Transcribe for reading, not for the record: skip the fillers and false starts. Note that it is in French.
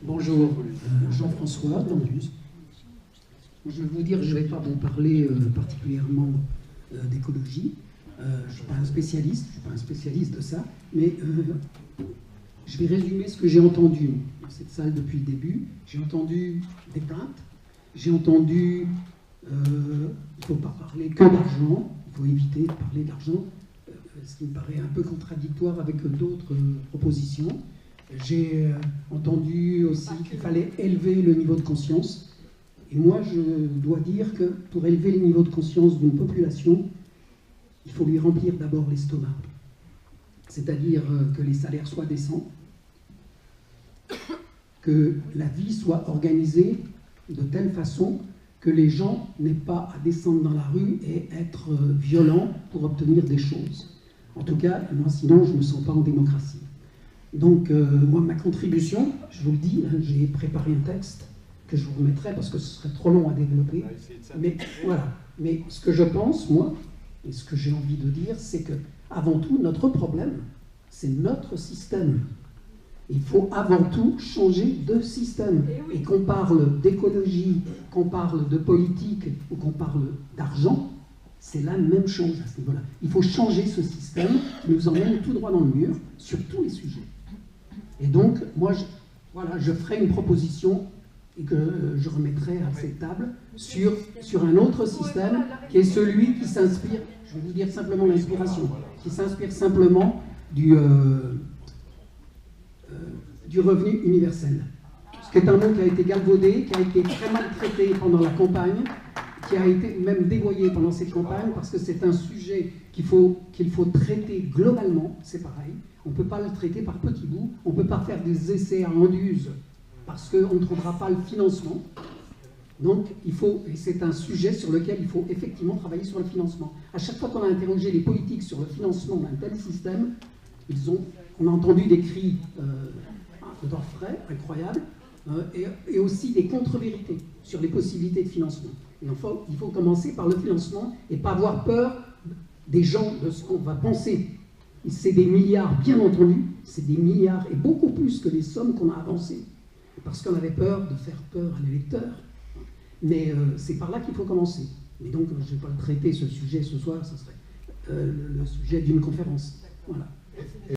Bonjour, Jean-François Dandus. Je vais vous dire, je ne vais pas vous parler particulièrement d'écologie. Je ne suis pas un spécialiste de ça, mais je vais résumer ce que j'ai entendu dans cette salle depuis le début. J'ai entendu des plaintes, j'ai entendu il ne faut pas parler que d'argent, il faut éviter de parler d'argent, ce qui me paraît un peu contradictoire avec d'autres propositions. J'ai entendu aussi qu'il fallait élever le niveau de conscience. Et moi, je dois dire que pour élever le niveau de conscience d'une population, il faut lui remplir d'abord l'estomac. C'est-à-dire que les salaires soient décents, que la vie soit organisée de telle façon que les gens n'aient pas à descendre dans la rue et être violents pour obtenir des choses. En tout cas, moi, sinon, je ne me sens pas en démocratie. Donc, moi, ma contribution, je vous le dis, hein, j'ai préparé un texte que je vous remettrai parce que ce serait trop long à développer. Mais voilà. Mais ce que je pense, moi, et ce que j'ai envie de dire, c'est que, avant tout, notre problème, c'est notre système. Il faut avant tout changer de système. Et qu'on parle d'écologie, qu'on parle de politique ou qu'on parle d'argent, c'est la même chose à ce niveau-là. Il faut changer ce système qui nous emmène tout droit dans le mur sur tous les sujets. Et donc, moi, je ferai une proposition et que je remettrai à cette table sur un autre système qui est celui qui s'inspire, je vais vous dire simplement l'inspiration, qui s'inspire simplement du revenu universel. Ce qui est un mot qui a été galvaudé, qui a été très mal traité pendant la campagne, qui a été même dévoyé pendant cette campagne, parce que c'est un sujet qu'il faut traiter globalement, c'est pareil. On ne peut pas le traiter par petits bouts, on ne peut pas faire des essais à Anduze, parce qu'on ne trouvera pas le financement. Donc, et c'est un sujet sur lequel il faut effectivement travailler sur le financement. À chaque fois qu'on a interrogé les politiques sur le financement d'un tel système, on a entendu des cris d'orfraie incroyables, et aussi des contre-vérités sur les possibilités de financement. Et il faut commencer par le financement et pas avoir peur des gens, de ce qu'on va penser. C'est des milliards, bien entendu, c'est des milliards, et beaucoup plus que les sommes qu'on a avancées, parce qu'on avait peur de faire peur à l'électeur. Mais c'est par là qu'il faut commencer. Et donc, je ne vais pas le traiter, ce sujet, ce soir, ce serait le sujet d'une conférence. Voilà.